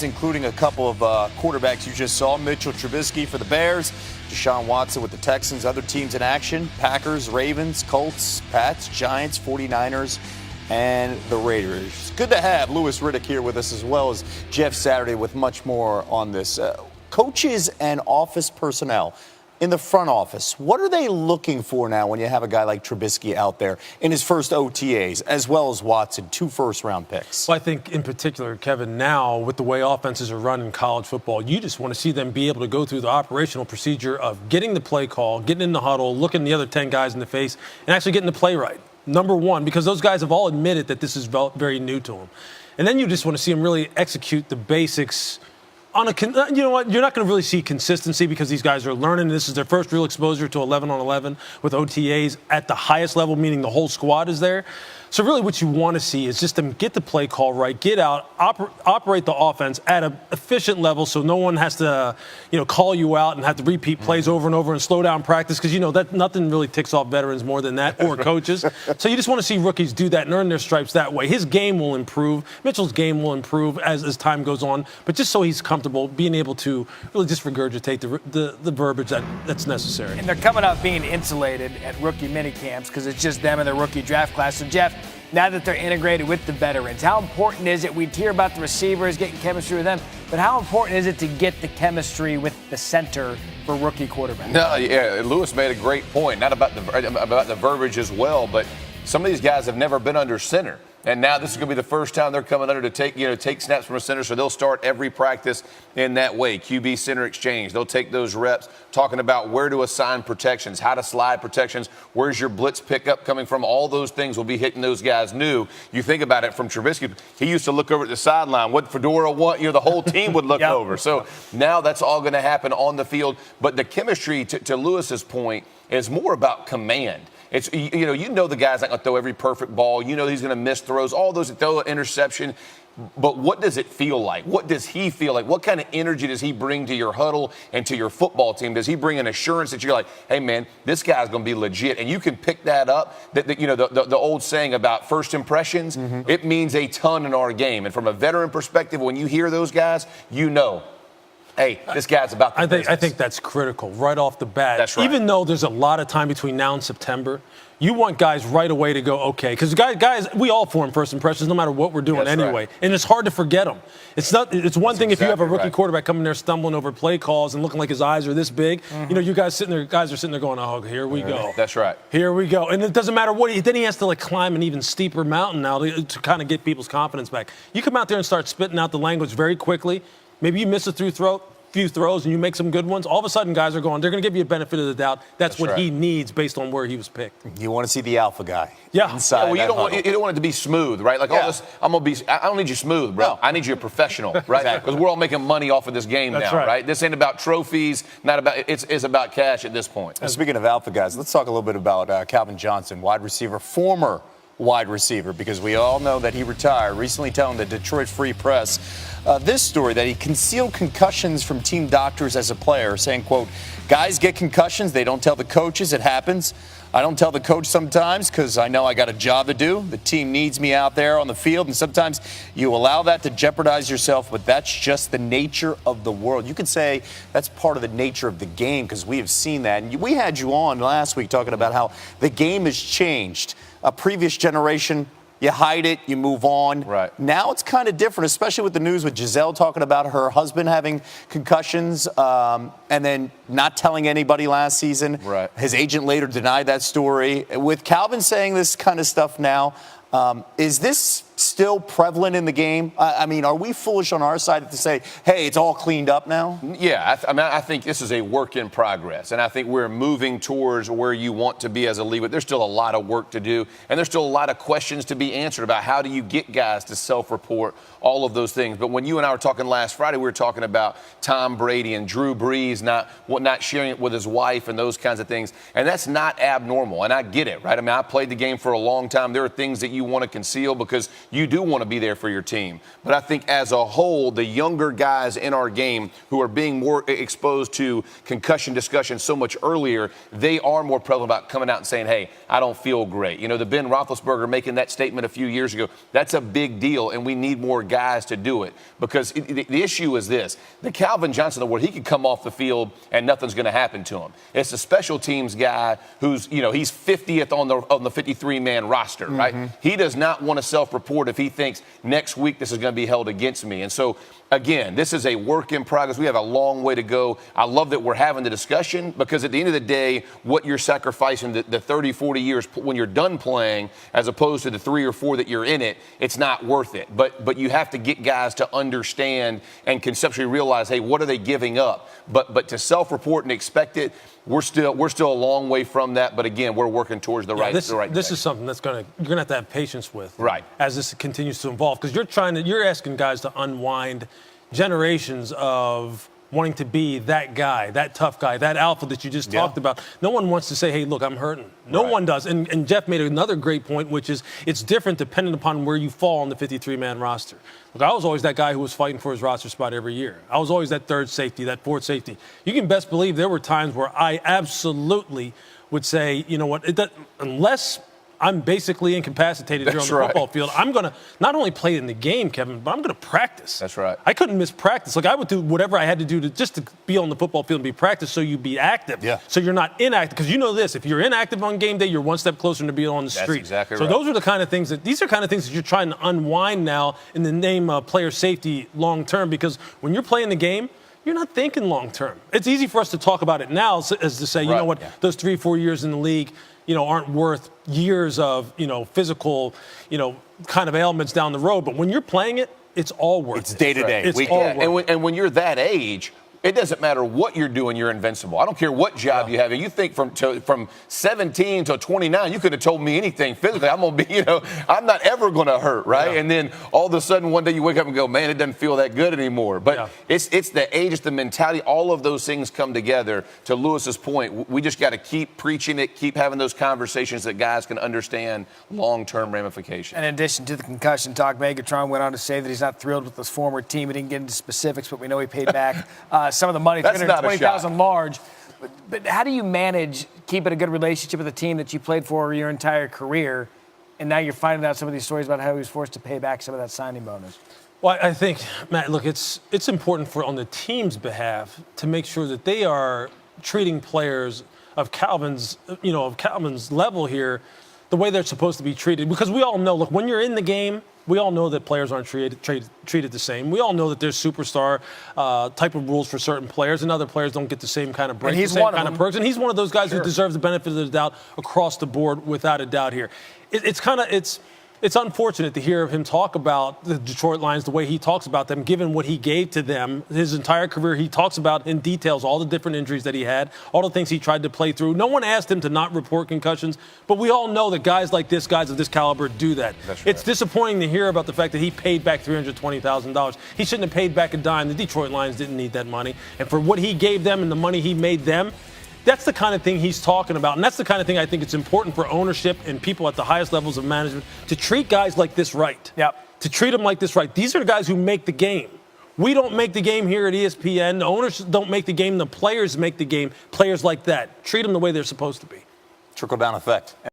sides, including a couple of quarterbacks you just saw. Mitchell Trubisky for the Bears, Deshaun Watson with the Texans. Other teams in action: Packers, Ravens, Colts, Pats, Giants, 49ers, and the Raiders. Good to have Louis Riddick here with us, as well as Jeff Saturday with much more on this. Coaches and office personnel in the front office, what are they looking for now when you have a guy like Trubisky out there in his first OTAs, as well as Watson, 2 first-round picks? Well, I think in particular, Kevin, now with the way offenses are run in college football, you just want to see them be able to go through the operational procedure of getting the play call, getting in the huddle, looking the other 10 guys in the face, and actually getting the play right. Number one, because those guys have all admitted that this is very new to them. And then you just want to see them really execute the basics on you know what? You're not going to really see consistency because these guys are learning. This is their first real exposure to 11 on 11 with OTAs at the highest level, meaning the whole squad is there. So really what you want to see is just them get the play call right, get out, operate the offense at an efficient level so no one has to, call you out and have to repeat plays over and over and slow down practice because, that nothing really ticks off veterans more than that or coaches. So you just want to see rookies do that and earn their stripes that way. His game will improve. Mitchell's game will improve as time goes on, but just so he's comfortable being able to really just regurgitate the verbiage that's necessary. And they're coming up being insulated at rookie minicamps because it's just them and their rookie draft class. So, Jeff, now that they're integrated with the veterans, how important is it? We hear about the receivers getting chemistry with them, but how important is it to get the chemistry with the center for rookie quarterbacks? No, yeah, Lewis made a great point, not about the verbiage as well, but some of these guys have never been under center. And now this is going to be the first time they're coming under to take snaps from a center, so they'll start every practice in that way. QB center exchange. They'll take those reps, talking about where to assign protections, how to slide protections, where's your blitz pickup coming from. All those things will be hitting those guys new. You think about it from Trubisky. He used to look over at the sideline. What Fedora want, the whole team would look Yep. over. So now that's all going to happen on the field. But the chemistry, to Lewis's point, is more about command. It's the guy's not going to throw every perfect ball. He's going to miss throws, all those that throw an interception. But what does it feel like? What does he feel like? What kind of energy does he bring to your huddle and to your football team? Does he bring an assurance that you're like, hey, man, this guy's going to be legit? And you can pick that up. The old saying about first impressions, it means a ton in our game. And from a veteran perspective, when you hear those guys, hey, this guy's about the business. I think that's critical right off the bat. That's right. Even though there's a lot of time between now and September, you want guys right away to go, okay, because guys, we all form first impressions no matter what we're doing anyway. Right. And it's hard to forget them. It's one thing if you have a rookie right. quarterback coming there stumbling over play calls and looking like his eyes are this big. You guys are sitting there going, oh, here we go. That's right. Here we go. And it doesn't matter then he has to climb an even steeper mountain now to kind of get people's confidence back. You come out there and start spitting out the language very quickly. Maybe you miss a few throws and you make some good ones, all of a sudden guys are going, they're going to give you a benefit of the doubt. That's what he needs based on where he was picked. You want to see the alpha guy. Yeah. Inside you don't want it to be smooth, right? Like all this, I don't need you smooth, bro. No. I need you a professional, right? Because we're all making money off of this game now, right? This ain't about trophies, it's about cash at this point. And speaking of alpha guys, let's talk a little bit about Calvin Johnson, wide receiver, former wide receiver, because we all know that he retired, recently telling the Detroit Free Press this story that he concealed concussions from team doctors as a player, saying, quote, guys get concussions, they don't tell the coaches, it happens. I don't tell the coach sometimes because I know I got a job to do. The team needs me out there on the field, and sometimes you allow that to jeopardize yourself, but that's just the nature of the world. You could say that's part of the nature of the game because we have seen that. And we had you on last week talking about how the game has changed. A previous generation, you hide it, you move on. Right. Now it's kind of different, especially with the news with Giselle talking about her husband having concussions and then not telling anybody last season. Right. His agent later denied that story. With Calvin saying this kind of stuff now, is this still prevalent in the game? I mean, are we foolish on our side to say, hey, it's all cleaned up now? Yeah, I think this is a work in progress, and I think we're moving towards where you want to be as a league, but there's still a lot of work to do, and there's still a lot of questions to be answered about how do you get guys to self-report, all of those things. But when you and I were talking last Friday, we were talking about Tom Brady and Drew Brees not sharing it with his wife and those kinds of things, and that's not abnormal, and I get it, right? I mean, I played the game for a long time. There are things that you want to conceal because you do want to be there for your team. But I think as a whole, the younger guys in our game who are being more exposed to concussion discussion so much earlier, they are more prevalent about coming out and saying, hey, I don't feel great. You know, the Ben Roethlisberger making that statement a few years ago, that's a big deal, and we need more guys to do it. Because the issue is this, the Calvin Johnson award, he could come off the field and nothing's going to happen to him. It's a special teams guy who's, you know, he's 50th on the 53-man roster, right? He does not want to self-report if he thinks next week this is going to be held against me. And so, again, this is a work in progress. We have a long way to go. I love that we're having the discussion because at the end of the day, what you're sacrificing, the 30, 40 years when you're done playing, as opposed to the 3 or 4 that you're in it, it's not worth it. But you have to get guys to understand and conceptually realize, hey, what are they giving up? But to self-report and expect it, we're still a long way from that. But again, we're working towards the right. This is something that's you're gonna have to have patience with, right, as this continues to evolve, because you're asking guys to unwind generations of wanting to be that guy, that tough guy, that alpha that you just talked about. No one wants to say, hey, look, I'm hurting. No one does. And Jeff made another great point, which is it's different depending upon where you fall on the 53-man roster. Look, I was always that guy who was fighting for his roster spot every year. I was always that third safety, that fourth safety. You can best believe there were times where I absolutely would say, you know what, unless I'm basically incapacitated here on the football field, I'm going to not only play in the game, Kevin, but I'm going to practice. That's right. I couldn't miss practice. Like, I would do whatever I had to do just to be on the football field and be practiced so you be active. Yeah. So you're not inactive. Because you know this, if you're inactive on game day, you're one step closer to being on the street. That's exactly right. So those are the kind of things these are kind of things that you're trying to unwind now in the name of player safety long term, because when you're playing the game, you're not thinking long term. It's easy for us to talk about it now as to say, you know what, those 3-4 years in the league, you know, aren't worth years of, you know, physical, you know, kind of ailments down the road. But when you're playing it, it's all worth it. It's day to day. It's all worth it. And when you're that age, it doesn't matter what you're doing, you're invincible. I don't care what job you have. And you think from 17 to 29, you could have told me anything physically. I'm going to be, you know, I'm not ever going to hurt, right? Yeah. And then all of a sudden one day you wake up and go, man, it doesn't feel that good anymore. But it's the age, it's the mentality. All of those things come together. To Lewis's point, we just got to keep preaching it, keep having those conversations that guys can understand long-term ramifications. In addition to the concussion talk, Megatron went on to say that he's not thrilled with his former team. He didn't get into specifics, but we know he paid back some of the money, $320,000 large. But how do you manage keeping a good relationship with a team that you played for your entire career, and now you're finding out some of these stories about how he was forced to pay back some of that signing bonus? Well, I think, Matt, look, it's important for on the team's behalf to make sure that they are treating players of Calvin's level here the way they're supposed to be treated. Because we all know, look, when you're in the game, we all know that players aren't treated the same. We all know that there's superstar type of rules for certain players, and other players don't get the same kind of breaks, the same kind of perks. And he's one of those guys who deserves the benefit of the doubt across the board, without a doubt here. It's unfortunate to hear him talk about the Detroit Lions the way he talks about them, given what he gave to them his entire career. He talks about in details all the different injuries that he had, all the things he tried to play through. No one asked him to not report concussions, but we all know that guys like this, guys of this caliber, do that. That's right. It's disappointing to hear about the fact that he paid back $320,000. He shouldn't have paid back a dime. The Detroit Lions didn't need that money. And for what he gave them and the money he made them, that's the kind of thing he's talking about. And that's the kind of thing I think it's important for ownership and people at the highest levels of management to treat guys like this right. Yep. To treat them like this right. These are the guys who make the game. We don't make the game here at ESPN. The owners don't make the game. The players make the game. Players like that. Treat them the way they're supposed to be. Trickle-down effect.